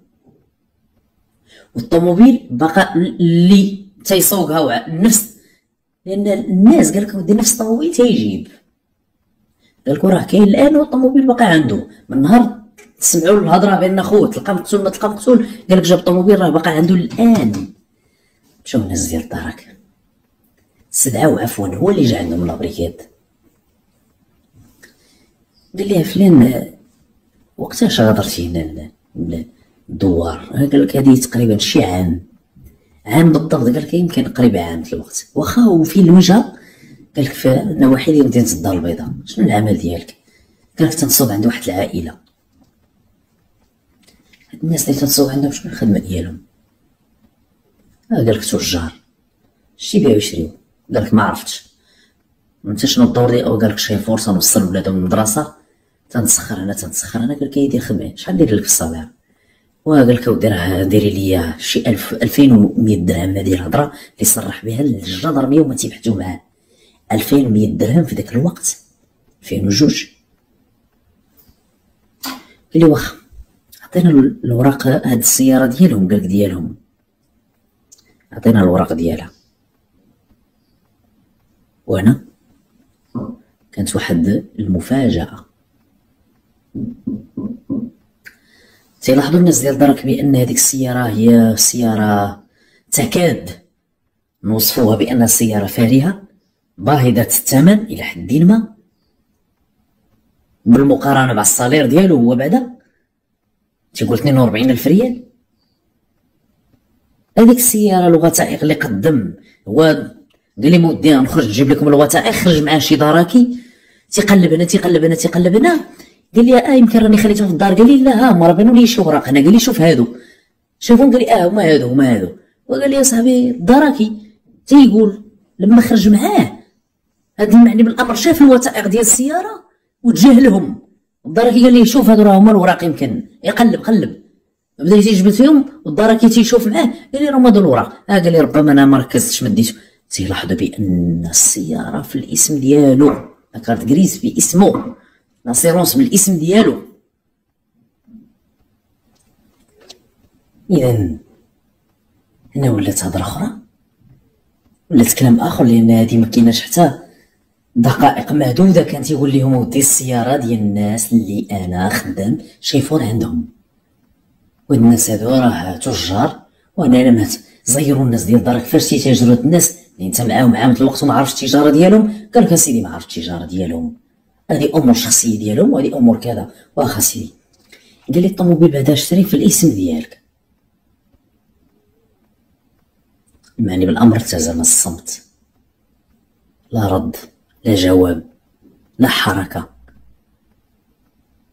والطوموبيل باقا اللي تيسوقها نفس، لان الناس قالك ودي نفس الطوموبيل تيجيب، قالك راه كاين الان والطوموبيل باقي عنده. من نهار تسمعوا الهضره بان خوه تلقى مقتول ما تلقى مقتول، قالك جاب الطوموبيل راه باقي عنده الان. مشاو الناس ديال دارك استدعاو، عفوا هو اللي جا عندهم لابريكاد، قال لها فلان وقتاش غادرتي هنا الدوار؟ قال لك هذه تقريبا شي عام بالضبط. قال لك يمكن قريبه عام الوقت، واخا وفي الوجهه قال لك في نواحي ديال مدينه الدار البيضاء. شنو العمل ديالك؟ قال لك تنصوب عند واحد العائله. هاد الناس اللي تنصوب عندهم شنو الخدمه ديالهم؟ قال لك تجار، شتي بيعو يشريو. قال لك ما عرفتش انت شنو الدور ديالك؟ قال لك شيفور تنوصل ولادهم للمدرسه تنسخر انا. قال لك يدير خدمه شحال ندير لك في الصالير؟ وقال لك اودي راه ديري ليا شي 2100 درهم. هذه الهضره اللي صرح بها الجدرميه وما تيبحثوا معاه. 2100 درهم في ذاك الوقت 2002. قال لي واخا عطينا الوراق هاد السياره ديالهم. قال لك ديالهم، عطينا الوراق ديالها. وهنا كانت واحد المفاجاه. تيلاحظوا الناس ديال دارك بان هذيك السياره هي سياره تكاد نوصفوها بانها سياره فارهه باهظه الثمن الى حد ما بالمقارنه مع الصالير ديالو. هو بعدا تيقول 42,000 ريال. هذيك السياره الوثائق اللي قدم هو قال لي مودي نخرج نجيب لكم الوثائق، خرج معاه شي دراكي تيقلب هنا قال لي يمكن راني خليتهم في الدار. قال لي لا ها هما راه بانوا لي شي اوراق هنا. قال لي شوف هادو شوفهم. قال لي هما هادو. وقال لي يا صاحبي الدراكي تيقول لما خرج معاه هذا المعني بالامر شاف الوثائق ديال السياره وتجاهلهم. الدراكي قال لي شوف هادو راه هما الوراق. يمكن قلب بدا يجبد فيهم والدراكي تيشوف معاه. قال لي راه هما هادو الوراق. قال لي ربما انا ما ركزتش ما ديتو. تيلاحظوا بان السياره في الاسم ديالو، كارت كريس في اسمه، لاسيرونس بالاسم ديالو. اذا هنا ولات هضره اخرى، ولات كلام اخر، لان هذه ما كايناش حتى دقائق معدودة كان تيقول لهم ودي السيارة ديال الناس اللي أنا خدام شايفون عندهم، وهاد الناس هادو راه تجار، وأنا لما زيروا الناس ديال دارك كيفاش تيتاجروا هاد الناس اللي انت معاهم عام الوقت وما عرفتش التجارة ديالهم. قال لك اسيدي ما عرفت التجارة ديالهم، هادي أمور شخصية ديالهم وهادي أمور كذا. واخا سيدي، قال لي الطوموبيل بعدا اشتري في الاسم ديالك. المعني بالأمر التزم الصمت، لا رد لا جواب لا حركة،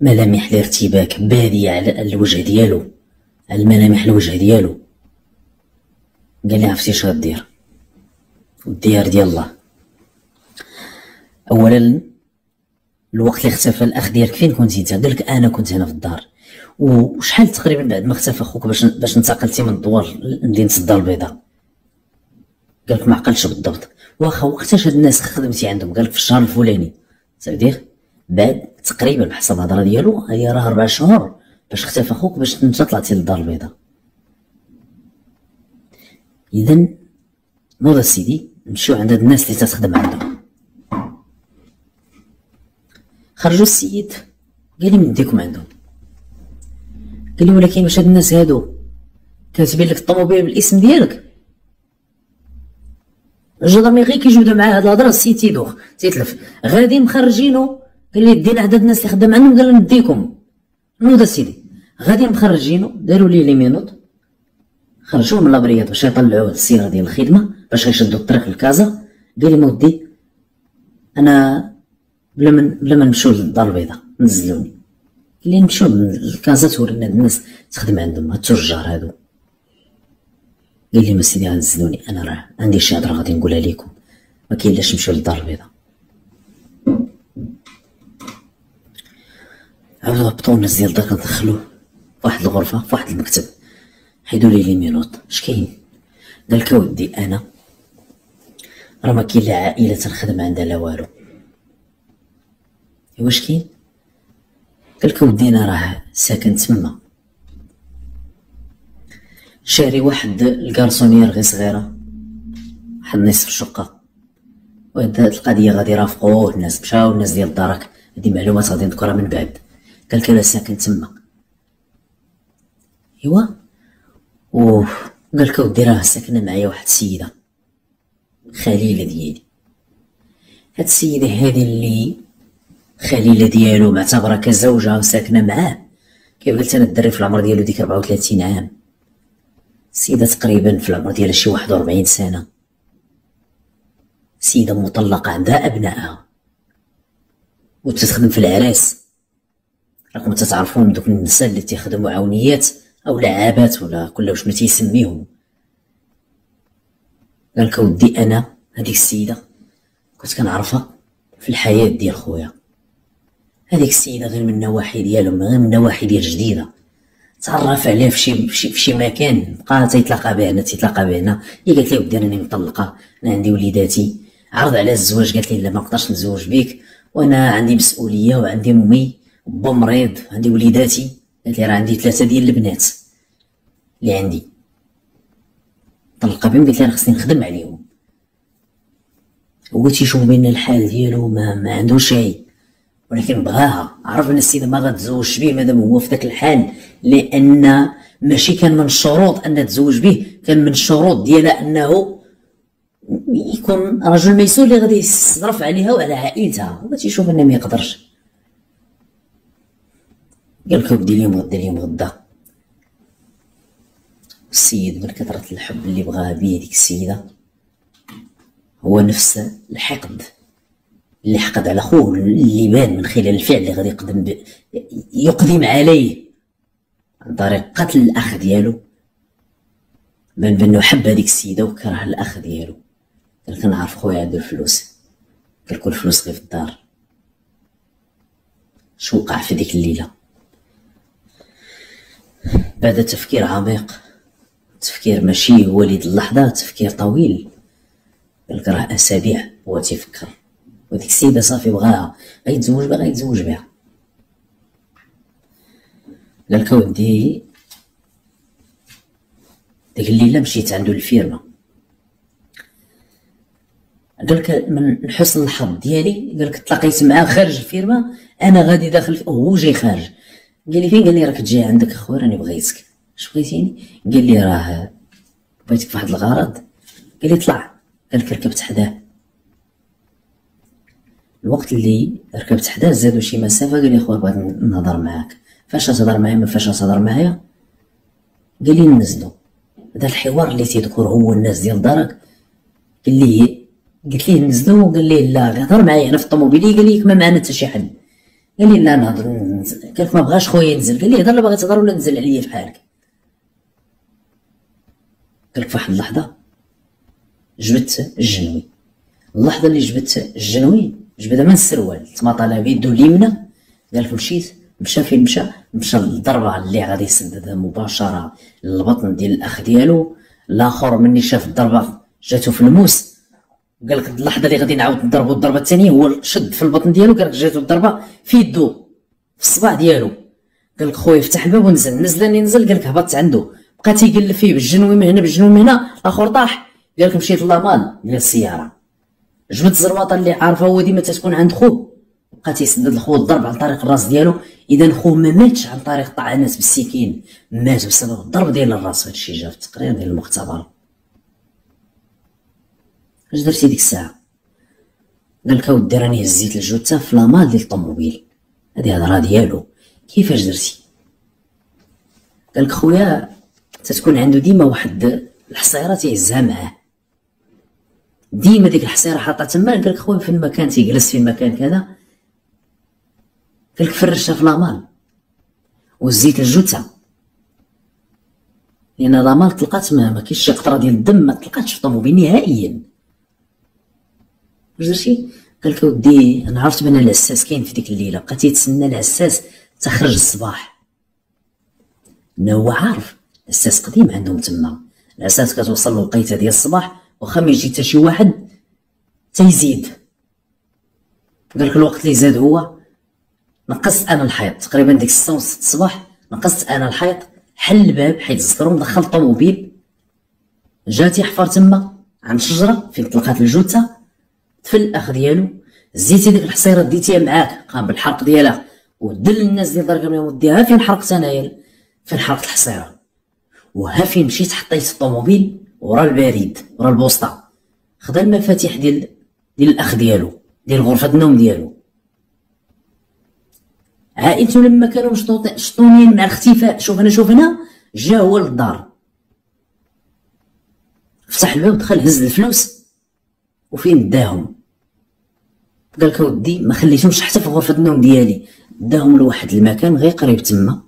ملامح الارتباك بادية على الوجه ديالو، على الملامح الوجه ديالو. قال لي عرفتي اش غدير؟ والديار ديال الله. اولا الوقت اللي اختفى الاخ ديالك فين كنتي انت؟ قال لك انا كنت هنا في الدار. وشحال تقريبا بعد ما اختفى خوك باش انتقلتي من الدوار لمدينه الدار البيضاء؟ قال لك ما عقلتش بالضبط. واخا وقتاش هاد الناس خدمتي عندهم؟ قال لك في الشهر الفلاني. سافدير بعد تقريبا بحسب الهضره ديالو هي راه 4 شهور باش اختفى خوك باش انت طلعتي للدار البيضاء. اذا نوض سيدي نمشيو عند هاد الناس اللي تخدم عندهم. خرجوا السيد قال لي من ديكم عندهم. قال لي ولكن واش هاد الناس هادو كاتبين لك الطوموبيل بالاسم ديالك؟ الجدرمي غير كيجبدوا معاه هاد الهضره السيد تيدوخ تيتلف. غادي مخرجينو، قال لي دينا عدد الناس اللي خدام عندهم، قال نديكم. نوض سيدي غادي مخرجينو، داروا ليه ليمينوط، خرجوه من لابريات باش يطلعوه السياره ديال الخدمه باش غيشدوا الطريق لكازا. قال لي مودي انا بلا ما نمشيو للدار البيضاء نزلوني. قال لي نمشيو لكازا تورينا هاد الناس تخدم عندهم هاد التجار هادو. قال لي ما سيدي غنزلوني، انا راه عندي شي هضره غادي نقولها لكم، ما كاين لاش نمشيو للدار البيضاء. عاودوا هبطوا الناس ديال الدار كندخلوه فواحد الغرفه فواحد المكتب، حيدوا لي مينوط. اش كاين؟ قال لك اودي انا راه ما كاين لا عائله تنخدم عندها لا والو. واش كاين؟ قال لك اودي انا راه ساكن تما، شاري واحد الكارسونيير غير صغيره، واحد نصف الشقه، وهاد القضيه غادي يرافقوه الناس. مشاو الناس ديال دارك، هادي معلومات غادي نذكرها من بعد. قال لك انا ساكن تما. ايوا قال لك اودي راه ساكنه معايا واحد السيده خليله ديالي. هاد السيده هادي اللي خليله ديالو معتبره كزوجه وساكنه معاه، كيف قلت انا الدري في العمر ديالو ديك 34 عام، السيده تقريبا في العمر ديالها شي 41 سنه، سيده مطلقه عندها ابنائها وتخدم في العراس. راكم تتعرفون دوك النساء اللي تيخدموا عونيات او لعابات ولا كل شنو تيسميهم. قالك ودي انا هذيك السيده كنت كنعرفها في الحياه ديال خويا. هذيك السيده غير من النواحي ديالهم، غير من النواحي ديال جديده، تعرف عليها في شي مكان، بقى تيتلاقى بهنا هي قالت لي ودي انا مطلقه، انا عندي وليداتي، عرض على الزواج، قالت لي لا ما نقدرش نتزوج بك وانا عندي مسؤوليه وعندي امي وبا مريض وعندي وليداتي. قالت لي راه عندي 3 ديال البنات اللي عندي طلقه بهم، قالت لي راه خصني نخدم عليهم. هو تيشوف بان الحال ديالو ما عنده شيء، ولكن بغاها، عرف ان السيده ما غتزوجش به مادام هو في ذاك الحال، لان ماشي كان من الشروط ان تزوج به، كان من الشروط ديالها انه يكون رجل ميسور اللي غادي يصرف عليها وعلى عائلتها. هو تيشوف انه ما يقدرش. قال لك ودي اليوم غدا. السيد من كثرة الحب اللي بغاها بيه ديك السيدة، هو نفس الحقد اللي حقد على خوه اللي بان من خلال الفعل اللي غادي يقدم عليه عن طريق قتل الاخ ديالو، بان بانه حب هذيك السيده وكره الاخ ديالو. قال كنعرف خويا عنده الفلوس، قال كل الفلوس غير في الدار. شو وقع في ديك الليله؟ بعد تفكير عميق، تفكير ماشي وليد اللحظه، تفكير طويل، قال لك راه اسابيع هو تيفكر، وديك السيده صافي بغاها غيتزوج بها غيتزوج بها. قال لك ودي ديك الليله مشيت عنده الفيرما، قال لك من حسن الحظ ديالي، قال لك تلاقيت معاه خارج الفيرما، انا غادي داخل وهو جاي خارج. قال لي فين؟ قال لي راك تجي عندك اخويا راني بغيتك. اش بغيتيني؟ قال لي راه بغيتك فواحد الغرض. قال لي طلع. قال لك ركبت حداه. الوقت اللي ركبت حداه زادوا شي مسافه، قال لي خويا بغيت نهضر معاك. فاش تهضر معايا؟ ما فاش تهضر معايا. قال لي ننزلوا. هذا الحوار اللي تيذكر هو الناس ديال دارك. قال لي قلت ليه ننزلوا، قال لي لا هضر معايا انا في الطوموبيل. قال لي ما معنا حتى شي حد. قال لي لا نهضر ننزل. قال لك ما بغاش خويا ينزل. قال لي هضر، لا باغي تهضر ولا نزل عليا في حالك. قال لك فواحد اللحظه جبت الجنوي. اللحظه اللي جبت الجنوي جبدها من السروال، تماطى بيدو اليمنى. قال لك مشى فين مشى للضربه اللي غادي يسددها مباشره للبطن ديال الاخ ديالو. الاخر مني شاف الضربه جاتو في الموس، قال لك اللحظه اللي غادي نعاود نضربو الضربه الثانيه هو شد في البطن ديالو، قال لك جاتو الضربه في يدو في الصباع ديالو. قال لك خويا فتح الباب ونزل. نزلني نزل. قال لك هبطت عنده، بقى تيقلب فيه بالجنوي من هنا بالجنوي من هنا. الاخر طاح. قال لك مشيت لامال ديال السياره، جبت الزرواطه اللي عارفه هو ديما تتكون عند خوه، بقى تيسدد لخوه الضرب عن طريق الراس ديالو. اذا خوه ما ماتش عن طريق طعنات بالسكين، مات بسبب الضرب ديال الراس. هادشي جا في التقرير ديال المختبر. اش درتي ديك الساعه؟ قال لك اودي راني هزيت الجثه في لامال ديال الطوموبيل. هادي هضره ديالو. كيفاش درتي؟ قال لك خويا تتكون عنده ديما واحد الحصيره تيهزها معاه، ديما ديك الحصيره حاطه تما. قال لك خويا في المكان تيجلس في المكان كذا. قال لك فرشتها في لامال وزيت الجثه، لان لامال طلقات ما كاينش شي قطره ديال الدم، ما طلقاتش في الطوموبيل نهائيا. واش درتي؟ قال لك اودي انا عرفت بان العساس كاين في ديك الليله، بقى تيتسنى العساس تخرج الصباح، انه هو عارف العساس قديم عندهم تما. العساس كتوصل له الوقيته ديال الصباح واخا ما يجي حتى شي واحد تيزيد. قال لك الوقت اللي زاد هو نقصت انا الحيط تقريبا ديك 6:30 الصباح. نقصت انا الحيط، حل الباب حيت الزكروم دخل الطوموبيل، جا تيحفر تما عند شجره فين طلقات الجثه، تفل الاخ ديالو. زيتي ديك الحصيره ديتيها معاك، قام بالحرق ديالها ودل الناس ديال دارك من وديها. فين حرقت انايا؟ فين حرقت الحصيره، وها فين مشيت حطيت الطوموبيل ورا البريد ورا البوسطه. خدا المفاتيح ديال الاخ ديالو ديال غرفه النوم ديالو. عائلته لما كانوا مشطونين مع الاختفاء، شوف هنا جا هو للدار، فتح الباب دخل هز الفلوس وفين داهم. قال لك اودي ما خليتهمش حتى في غرفه النوم ديالي، داهم لواحد المكان غير قريب تما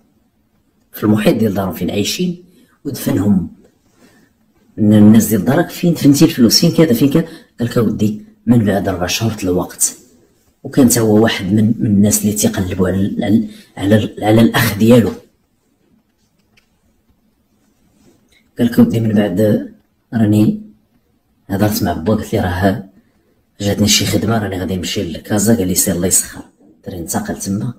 في المحيط ديال دارهم فين عايشين، ودفنهم. الناس ديال دارك فين دفنتي الفلوس؟ فين كذا فين كذا. قال لك اودي من بعد 4 شهور الوقت، وكان تا هو واحد من الناس اللي تيقلبوا على الاخ ديالو. قال لك اودي من بعد راني هضرت مع با، قلت لي راه جاتني شي خدمه راني غادي نمشي لكازا. قال لي سير الله يسخر. دري انتقل تما.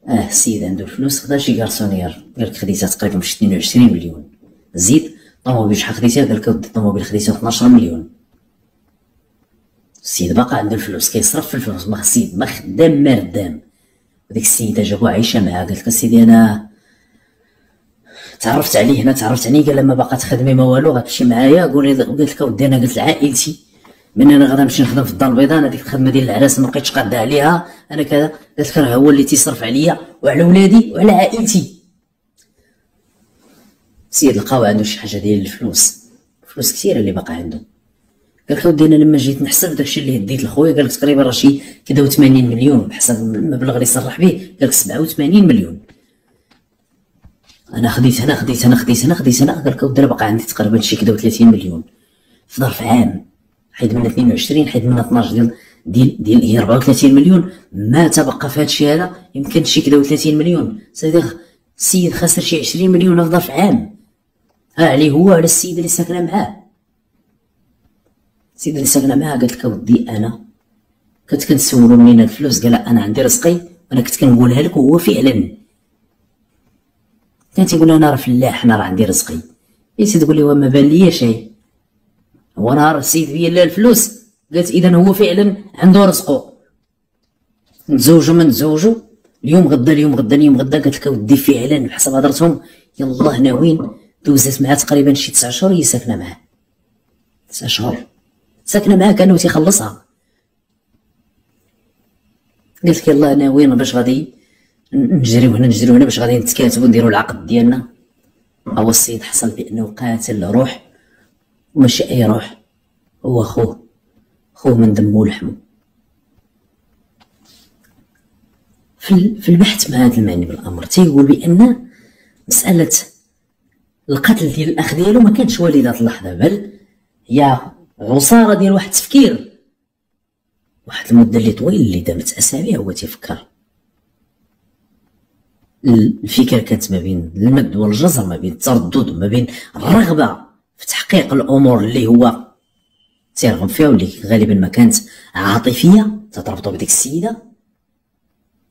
السيد عنده الفلوس، خدا شي كارسونيير. قال لك خديتها تقريبا ب 22 مليون. زيد الطوموبيل شحال خديتها؟ قال لك اودي الطوموبيل خديتها ب 12 مليون. السيد باقا عنده الفلوس كيصرف في الفلوس، ما السيد ما خدام ما ردام. وديك السيده جابوها عايشه معاه. قالت لك السيدي انا تعرفت عليه هنا، تعرفت عليه. قال لما باقا تخدمي ما والو غتمشي معايا. قالت لك اودي انا قلت لعائلتي من انا غادا نمشي نخدم في الدار البيضاء، انا ديك الخدمه ديال العراس ما بقيتش قاده عليها انا كذا. قالت لك راه هو اللي تيصرف عليا وعلى ولادي وعلى عائلتي. السيد لقاو عنده شي حاجه ديال الفلوس، فلوس كثيره اللي باقا عنده. قال لك اودي انا لما جيت نحسب داكشي اللي هديت لخويا، قال لك تقريبا راه شي كدا 80 مليون بحسب المبلغ اللي صرح به. قال لك 87 مليون. انا خديت هنا خديت هنا خديت هنا خديت هنا. قال لك اودي باقا عندي تقريبا شي كدا 30 مليون في ظرف عام، حيد من 22 حيد من 12 ديال هي 34 مليون. ما تبقى في هادشي هذا يمكن شي كدا 30 مليون. السيد خسر شي 20 مليون في ظرف عام. عليه هو على السيده اللي ساكنه معاه. السيده اللي ساكنه معاه قالت لك اودي انا كنت كنسولو منين الفلوس. قال انا عندي رزقي وانا كنت كنقولها لك، وهو فعلا كان تيقول انا راه فلاح، انا راه عندي رزقي. هي تقول لي وما بان ليا شيء، هو نهار السيد بيا لا الفلوس قالت اذا هو فعلا عنده رزقه، نتزوجوا ما نتزوجوا، اليوم غدا اليوم غدا اليوم غدا. قالت لك اودي فعلا بحسب هضرتهم يلاه ناويين. دوزت معاه تقريبا شي 9 شهور هي ساكنه معاه، 9 شهور ساكنه معاه، كانوا تيخلصها. قالت لك يلاه ناويين باش غادي نجريو هنا نجريو هنا باش غادي نتكاتبوا نديروا العقد ديالنا. هو السيد حصل بانه قاتل روح، وماشي اي روح، هو خوه من دمه ولحمه. في البحث مع هذا المعني بالامر تيقول بان مساله القتل ديال الاخ ديالو ما كانتش والده اللحظه، بل هي عصاره ديال واحد التفكير، واحد المده اللي طويل اللي دامت اسابيع هو تيفكر. الفكره كانت ما بين المد والجزر، ما بين التردد، ما بين الرغبه في تحقيق الامور اللي هو تيرغب فيها، واللي غالبا ما كانت عاطفيه تتربطو بديك السيده.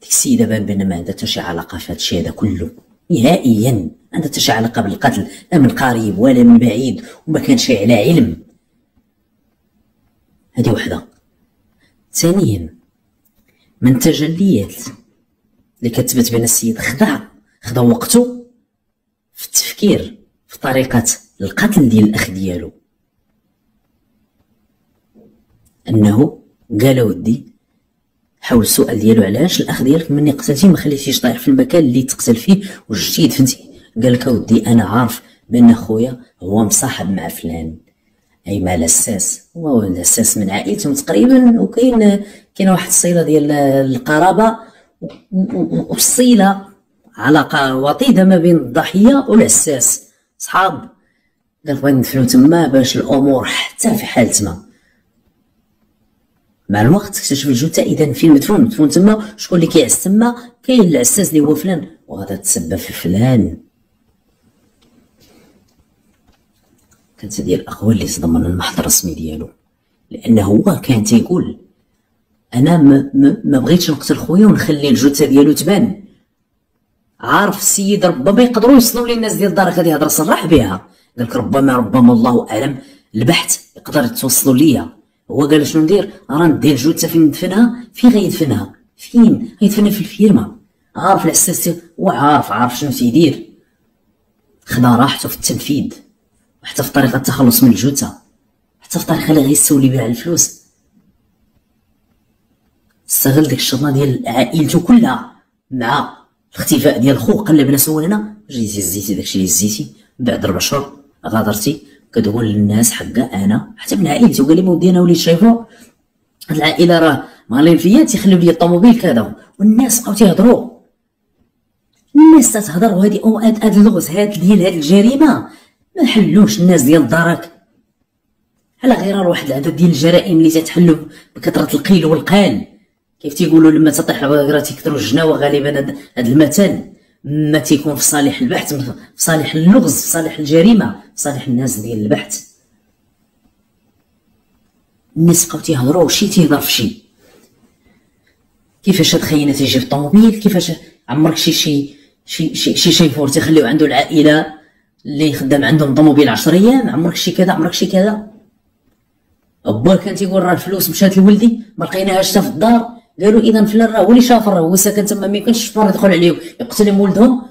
ديك السيده بان بان ما عندها حتى شي علاقه في هادشي هذا كله نهائيا، عندها حتى شي علاقه بالقتل لا من قريب ولا من بعيد، وما كانش على علم. هذه وحده. ثانيا من التجليات اللي كتثبت بان السيد خدا وقته في التفكير في طريقه القتل ديال الاخ ديالو، انه قال ودي حاول السؤال ديالو علاش الاخ ديالك مني قتلتيه ما خليتيش طايح في المكان اللي تقتل فيه وجدتيه دفنتي. قال لك ودي انا عارف بان خويا هو مصاحب مع فلان، اي مع الاساس، هو الاساس من عائلتهم تقريبا، وكاين واحد الصله ديال القرابه والصله علاقه وطيده ما بين الضحيه والعساس، صحاب. قال بغيت ندفنو تما باش الامور حتى في حال تما. مع الوقت اكتشف الجثه اذا فين مدفون تما، شكون اللي كيعس تما؟ كاين العساس اللي هو فلان، وغادا تسبب في فلان. كانت هذه الاخوه اللي صدم من المحضر الرسمي ديالو، لانه هو كان تيقول انا ما بغيتش نقتل خويا ونخلي الجثه ديالو تبان. عارف السيد ربما يقدروا يوصلوا للناس ديال دارك هذه هضره صراح بها. قال لك ربما الله اعلم البحث يقدر توصلوا ليا. هو قال شنو ندير؟ راه ندير الجثه فين ندفنها، فين غيدفنها؟ فين غيدفنها؟ في الفيرما. عارف العساس عارف شنو تيدير، خدا راحته في التنفيذ، حتى في طريقه التخلص من الجثه، حتى في الطريقه اللي غيستولي بها على الفلوس. استغل ديك الشطنه ديال عائلته كلها مع الاختفاء ديال خوه. قلب ناسو هنا جيتي زيتي داكشي اللي زيتي، بعد 4 شهور غادرتي كتقول للناس حقا انا حتى من عائلتي. وقال لي مودي انا وليت شايفو هاد العائله راه مالين فيا تيخليو لي الطوموبيل كذا، والناس بقاو تيهضروا، الناس تتهضر. وهادي هاد اللغز هاد ديال هاد الجريمه ما حلوش الناس ديال الدرك، على غير واحد العدد ديال الجرائم اللي تتحلوا بكثره القيل والقال. كيف تيقولوا لما تطيح البقره تكثروا الجناوه. غالبا هاد المثل ما تيكون في صالح البحث، في صالح اللغز، في صالح الجريمه، في صالح الناس ديال البحث. الناس بقاو تيهضروا وشي تيهضر في شي. كيفاش هاد خينا تيجي في الطوموبيل، كيفاش عمرك شي شيفور تيخليو عنده العائله اللي خدام عندهم طوموبيل 10 ايام، عمرك شي كذا، عمرك شي كذا. با كان تيقول راه الفلوس مشات لولدي ما لقيناهاش حتى في الدار. قالوا اذا فلان راه هو اللي شافر، راه هو ساكن تما، ما يمكنش الشفار يدخل عليهم يقتلهم ولدهم،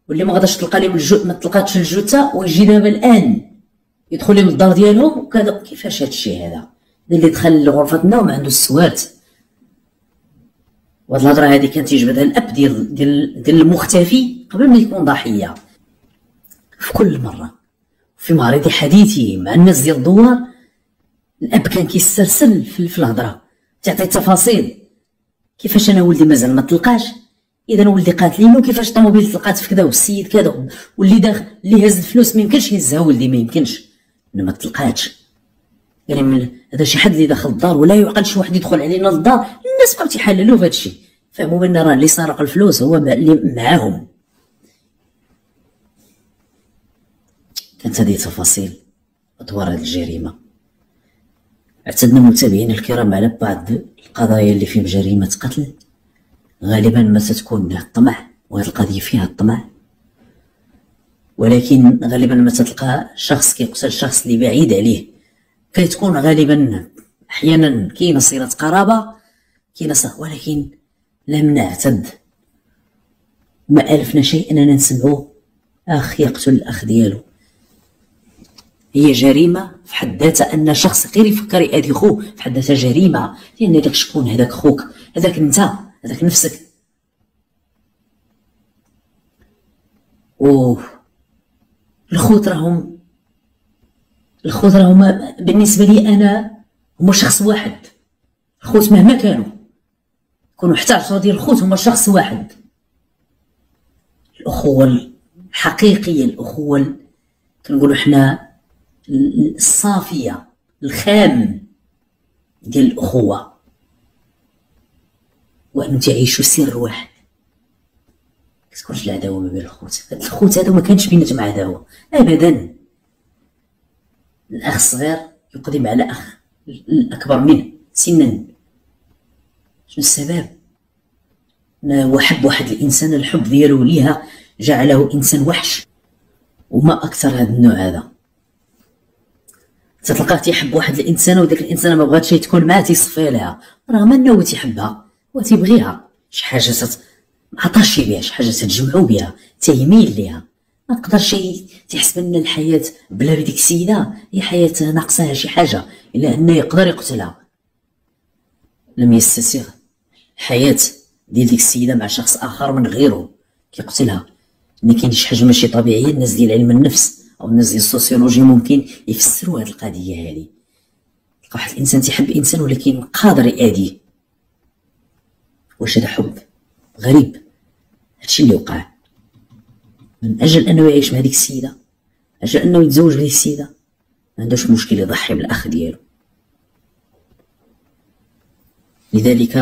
واللي ما غاداش تلقى لهم ما تلقاتش الجثه، ويجي دابا الان يدخل لهم الدار ديالهم وكذا. كيفاش هادشي هذا؟ اللي دخل لغرفه النوم عنده السوات. وهاد الهضره هادي كانت يجبدها الاب ديال المختفي قبل ما يكون ضحيه. في كل مره في معرض حديثه مع الناس ديال الدوار، الاب كان كيسترسل في الهضره، تعطي التفاصيل. كيفاش انا ولدي مازال ما تلقاش، اذا ولدي قاتلينو، كيفاش الطوموبيل تلقات في كذا، والسيد كذا، واللي داخل اللي هز الفلوس ما يمكنش يهزها ولدي، ما يمكنش، انا ما تلقاتش. يعني هذا شي حد اللي داخل الدار، ولا يعقل شي واحد يدخل علينا للدار. الناس بقاو تيحللوا في هذا الشيء، فهموا بان راه اللي سرق الفلوس هو اللي معاهم. كانت هذه تفاصيل اطوار هذه الجريمه. اعتدنا متابعين الكرام على بعض القضايا اللي فيهم جريمه قتل، غالبا ما ستكون الطمع، وهذه القضيه فيها الطمع، ولكن غالبا ما تلقى شخص كيقتل شخص اللي بعيد عليه. كتكون غالبا أحيانا كاينة صلة قرابة، كاينة ولكن لم نعتد وما ألفنا شيء أننا نسمعو أخ يقتل الأخ ديالو. هي جريمة في حد ذاتها أن شخص غير يفكر يأذي خوه، في حد ذاتها جريمة، لأن هذاك شكون؟ هذاك خوك، هذاك انت، هذاك نفسك. الخوت راهم بالنسبة لي أنا هما شخص واحد. الخوت مهما كانوا حتى 10 ديال الخوت هما شخص واحد. الأخوة الحقيقية، الأخوة كنقولوا حنا الصافية الخام ديال الأخوة، وأن تعيشوا سر واحد، كتكونش العداوة ما بين الخوت. هاد الخوت هادو ما كانش بيناتهم عداوة أبدا. الأخ الصغير يقدم على أخ الأكبر منه سنا، شنو السبب؟ هو حب واحد الإنسان، الحب ديالو ليها جعله إنسان وحش. وما أكثر هذا النوع هذا، تتلقاه تيحب واحد الإنسان وداك الإنسان ما بغاتش تكون معاه، تيصفي لها رغم أنه تيحبها وتيبغيها، شي حاجة معطاش بها، شي حاجة تتجمعو بها، تيميل ليها. ما تقدرش تحسب أن الحياة بلا بديك السيدة هي حياة ناقصها شي حاجة، إلا أنه يقدر يقتلها. لم يستسيغ الحياة ديال ديك السيدة مع شخص آخر من غيره كيقتلها. إن كاين شي حاجة ماشي طبيعية. الناس ديال علم النفس أو الناس ديال السوسيولوجي ممكن يفسروا هذه القضية هذه. تلقى واحد الإنسان تيحب إنسان ولكن قادر يأذيه. واش هذا حب؟ غريب. هادشي اللي وقع. من أجل أنه يعيش مع ديك السيدة، أجل أنه يتزوج بديك السيدة، ما عندوش مشكل يضحي بالأخ ديالو. لذلك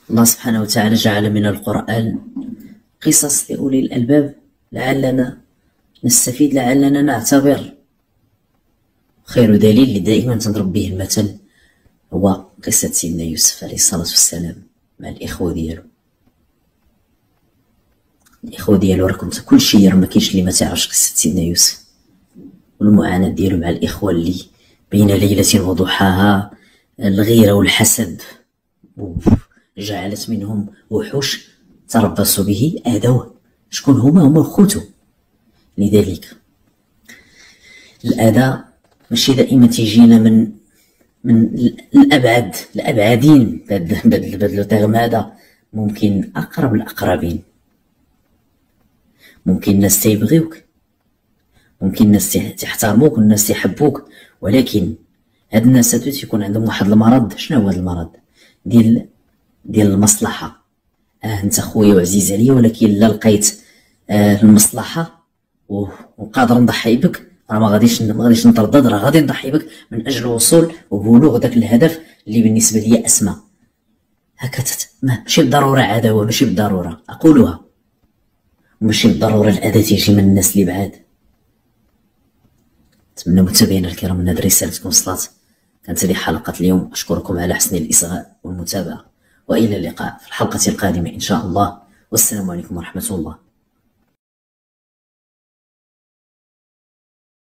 الله سبحانه وتعالى جعل من القرآن قصص لأولي الألباب لعلنا نستفيد، لعلنا نعتبر. خير دليل اللي دائما تضرب به المثل هو قصة سيدنا يوسف عليه الصلاة والسلام مع الإخوة ديالو. الإخوة ديالو راكم كل شيء، ما كاينش اللي ما تعرفش قصة سيدنا يوسف والمعاناة ديالو مع الإخوة اللي بين ليلة وضحاها الغيرة والحسد جعلت منهم وحوش تربصوا به، آذوه. شكون هما خوتو. لذلك الأذى ماشي دائما تيجينا من الأبعدين. بهذا الترم هذا ممكن أقرب الأقربين، ممكن الناس تيبغيوك، ممكن الناس تحترموك والناس تيحبوك، ولكن هاد الناس هادو تيكون عندهم واحد المرض. شنو هو هاد المرض؟ ديال المصلحة. انت خويا وعزيز عليا، ولكن لا لقيت المصلحة وقادر نضحي بك، راه ما غاديش نتردد، راه غادي نضحي بك من اجل الوصول وبلوغ داك الهدف اللي بالنسبة لي اسمى. هكا ماشي بالضرورة عداوة، ماشي بالضرورة اقولها، ماشي بالضرورة الأذى تيجي من الناس اللي بعاد. نتمنى متابعينا الكرام ان هذه الرسالة تكون وصلت. كانت هذه حلقة اليوم، أشكركم على حسن الإصغاء والمتابعة، وإلى اللقاء في الحلقة القادمة إن شاء الله، والسلام عليكم ورحمة الله.